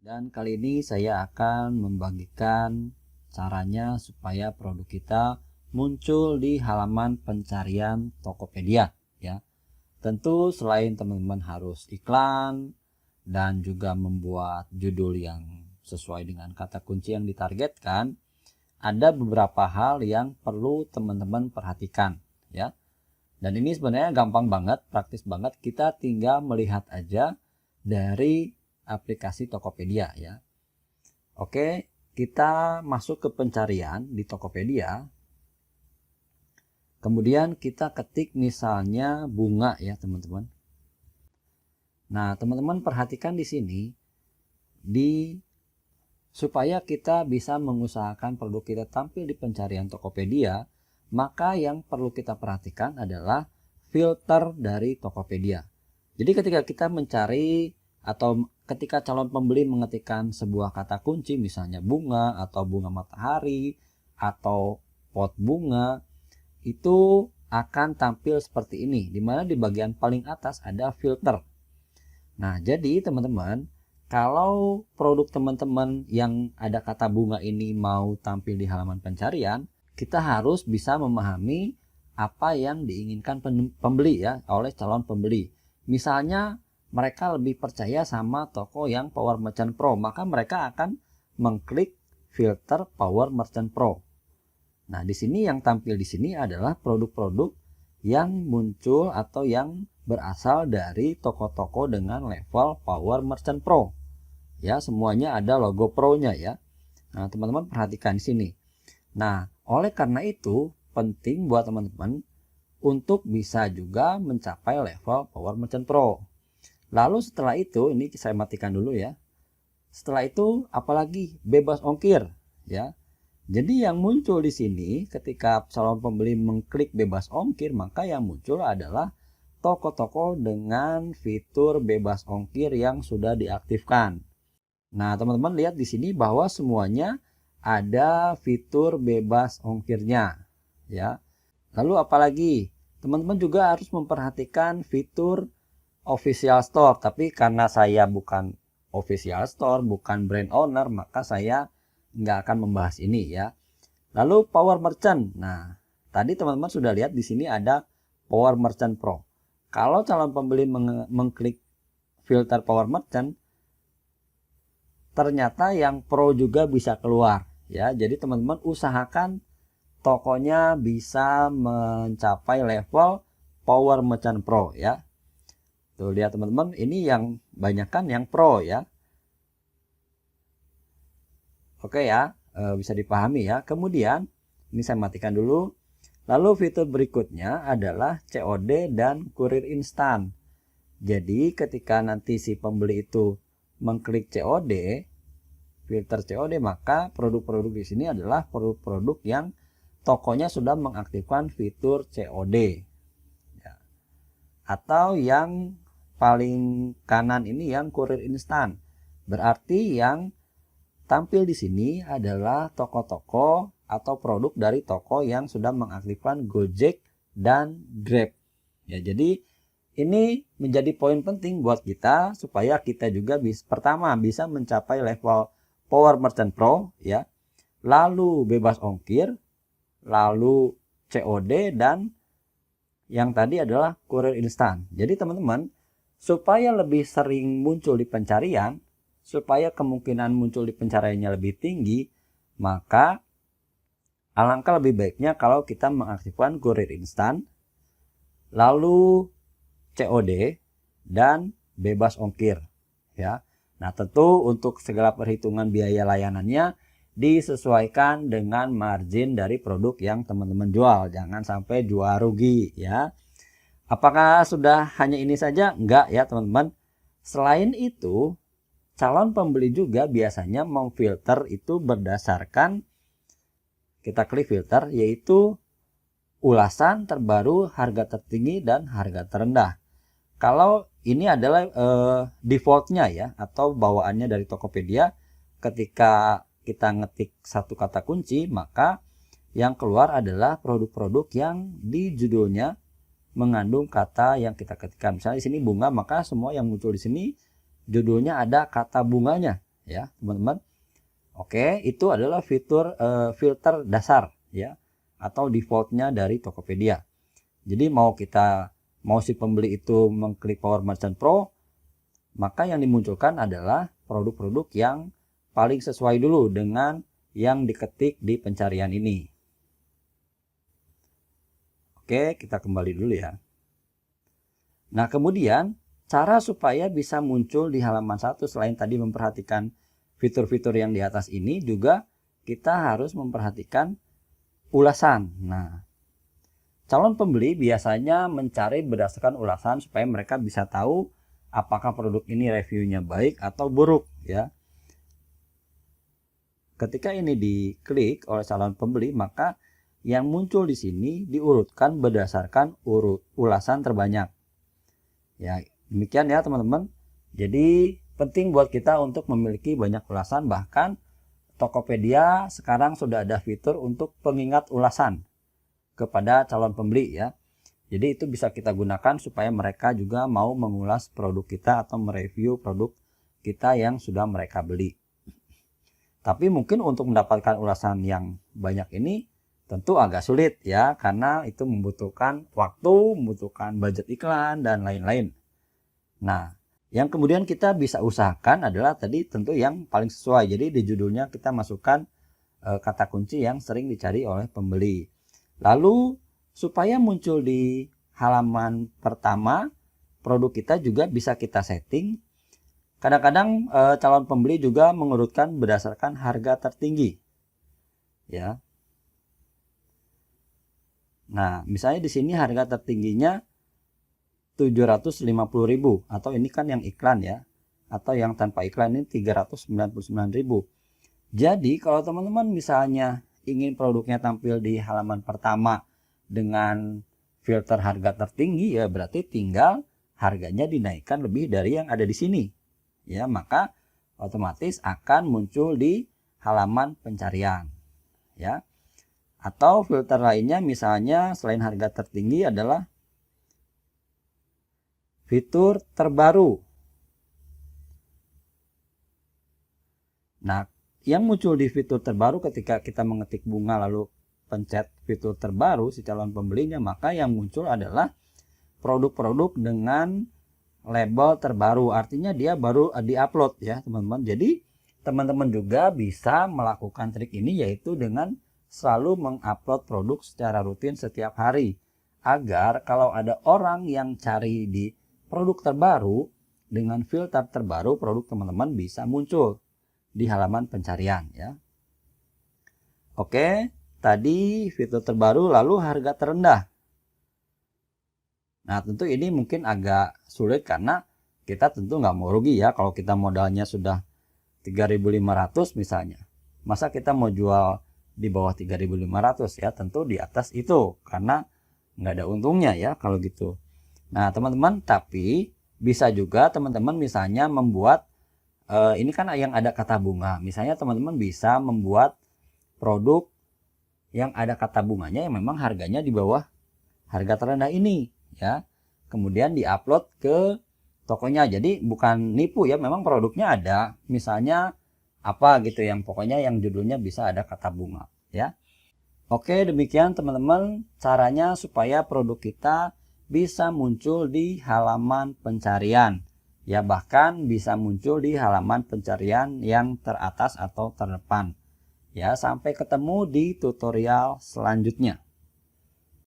Dan kali ini saya akan membagikan caranya supaya produk kita muncul di halaman pencarian Tokopedia ya. Tentu selain teman-teman harus iklan dan juga membuat judul yang sesuai dengan kata kunci yang ditargetkan, ada beberapa hal yang perlu teman-teman perhatikan ya. Dan ini sebenarnya gampang banget, praktis banget. Kita tinggal melihat aja dari aplikasi Tokopedia ya. Oke, kita masuk ke pencarian di Tokopedia. Kemudian kita ketik misalnya bunga ya, teman-teman. Nah, teman-teman perhatikan di sini supaya kita bisa mengusahakan produk kita tampil di pencarian Tokopedia, maka yang perlu kita perhatikan adalah filter dari Tokopedia. Jadi ketika kita mencari atau ketika calon pembeli mengetikkan sebuah kata kunci misalnya bunga atau bunga matahari atau pot bunga, itu akan tampil seperti ini, di mana di bagian paling atas ada filter. Nah, jadi teman-teman, kalau produk teman-teman yang ada kata bunga ini mau tampil di halaman pencarian, kita harus bisa memahami apa yang diinginkan pembeli ya oleh calon pembeli. Misalnya mereka lebih percaya sama toko yang Power Merchant Pro, maka mereka akan mengklik filter Power Merchant Pro. Nah, di sini yang tampil di sini adalah produk-produk yang muncul atau yang berasal dari toko-toko dengan level Power Merchant Pro. Ya, semuanya ada logo Pro-nya ya. Nah, teman-teman perhatikan di sini. Nah, oleh karena itu penting buat teman-teman untuk bisa juga mencapai level Power Merchant Pro. Lalu setelah itu, ini saya matikan dulu ya. Setelah itu apalagi bebas ongkir ya. Jadi yang muncul di sini ketika calon pembeli mengklik bebas ongkir, maka yang muncul adalah toko-toko dengan fitur bebas ongkir yang sudah diaktifkan. Nah, teman-teman lihat di sini bahwa semuanya ada fitur bebas ongkirnya ya. Lalu apalagi? Teman-teman juga harus memperhatikan fitur official store, tapi karena saya bukan official store, bukan brand owner, maka saya nggak akan membahas ini ya. Lalu Power Merchant. Nah, tadi teman-teman sudah lihat di sini ada Power Merchant Pro. Kalau calon pembeli mengklik filter Power Merchant, ternyata yang Pro juga bisa keluar ya. Jadi teman-teman usahakan tokonya bisa mencapai level Power Merchant Pro ya. Tuh lihat teman-teman, ini yang banyakkan yang Pro ya. Oke ya, bisa dipahami ya. Kemudian ini saya matikan dulu. Lalu fitur berikutnya adalah COD dan kurir instan. Jadi ketika nanti si pembeli itu mengklik COD, filter COD, maka produk-produk di sini adalah produk-produk yang tokonya sudah mengaktifkan fitur COD. Ya. Atau yang paling kanan ini yang kurir instan. Berarti yang tampil di sini adalah toko-toko atau produk dari toko yang sudah mengaktifkan Gojek dan Grab. Ya, jadi ini menjadi poin penting buat kita supaya kita juga pertama bisa mencapai level Power Merchant Pro ya. Lalu bebas ongkir, lalu COD, dan yang tadi adalah kurir instan. Jadi teman-teman, supaya lebih sering muncul di pencarian, supaya kemungkinan muncul di pencariannya lebih tinggi, maka alangkah lebih baiknya kalau kita mengaktifkan kurir instan, lalu COD, dan bebas ongkir ya. Nah, tentu untuk segala perhitungan biaya layanannya disesuaikan dengan margin dari produk yang teman-teman jual. Jangan sampai jual rugi ya. Apakah sudah hanya ini saja? Enggak ya teman-teman. Selain itu, calon pembeli juga biasanya memfilter itu berdasarkan, kita klik filter, yaitu ulasan terbaru, harga tertinggi, dan harga terendah. Kalau ini adalah defaultnya ya, atau bawaannya dari Tokopedia. Ketika kita ngetik satu kata kunci, maka yang keluar adalah produk-produk yang di judulnya mengandung kata yang kita ketikkan. Misalnya di sini bunga, maka semua yang muncul di sini judulnya ada kata bunganya ya, teman-teman. Oke, itu adalah fitur filter dasar ya, atau defaultnya dari Tokopedia. Jadi mau si pembeli itu mengklik Power Merchant Pro, maka yang dimunculkan adalah produk-produk yang paling sesuai dulu dengan yang diketik di pencarian ini. Oke, kita kembali dulu ya. Nah, kemudian cara supaya bisa muncul di halaman 1 selain tadi memperhatikan fitur-fitur yang di atas ini, juga kita harus memperhatikan ulasan. Nah, calon pembeli biasanya mencari berdasarkan ulasan supaya mereka bisa tahu apakah produk ini reviewnya baik atau buruk ya. Ketika ini diklik oleh calon pembeli, maka yang muncul di sini diurutkan berdasarkan ulasan terbanyak. Ya, demikian ya teman-teman. Jadi penting buat kita untuk memiliki banyak ulasan, bahkan Tokopedia sekarang sudah ada fitur untuk pengingat ulasan kepada calon pembeli ya. Jadi itu bisa kita gunakan supaya mereka juga mau mengulas produk kita atau mereview produk kita yang sudah mereka beli. Tapi mungkin untuk mendapatkan ulasan yang banyak ini tentu agak sulit ya, karena itu membutuhkan waktu, membutuhkan budget iklan dan lain-lain. Nah, yang kemudian kita bisa usahakan adalah tadi tentu yang paling sesuai. Jadi di judulnya kita masukkan kata kunci yang sering dicari oleh pembeli. Lalu supaya muncul di halaman pertama, produk kita juga bisa kita setting. Kadang-kadang calon pembeli juga mengurutkan berdasarkan harga tertinggi. Ya. Nah, misalnya di sini harga tertingginya 750.000, atau ini kan yang iklan ya. Atau yang tanpa iklan ini 399.000. Jadi kalau teman-teman misalnya ingin produknya tampil di halaman pertama dengan filter harga tertinggi, ya berarti tinggal harganya dinaikkan lebih dari yang ada di sini. Ya, maka otomatis akan muncul di halaman pencarian. Ya. Atau filter lainnya misalnya selain harga tertinggi adalah fitur terbaru. Nah, yang muncul di fitur terbaru ketika kita mengetik bunga lalu pencet fitur terbaru si calon pembelinya, maka yang muncul adalah produk-produk dengan label terbaru, artinya dia baru diupload ya teman-teman. Jadi teman-teman juga bisa melakukan trik ini, yaitu dengan selalu mengupload produk secara rutin setiap hari, agar kalau ada orang yang cari di produk terbaru dengan filter terbaru, produk teman-teman bisa muncul di halaman pencarian ya. Oke, tadi fitur terbaru, lalu harga terendah. Nah, tentu ini mungkin agak sulit karena kita tentu nggak mau rugi ya. Kalau kita modalnya sudah 3.500 misalnya, masa kita mau jual di bawah 3.500 ya? Tentu di atas itu, karena nggak ada untungnya ya kalau gitu. Nah teman-teman, tapi bisa juga teman-teman misalnya membuat ini kan yang ada kata bunga. Misalnya teman-teman bisa membuat produk yang ada kata bunganya yang memang harganya di bawah harga terendah ini ya. Kemudian diupload ke tokonya. Jadi bukan nipu ya, memang produknya ada. Misalnya apa gitu, yang pokoknya yang judulnya bisa ada kata bunga ya. Oke, demikian teman-teman caranya supaya produk kita bisa muncul di halaman pencarian. Ya, bahkan bisa muncul di halaman pencarian yang teratas atau terdepan. Ya, sampai ketemu di tutorial selanjutnya.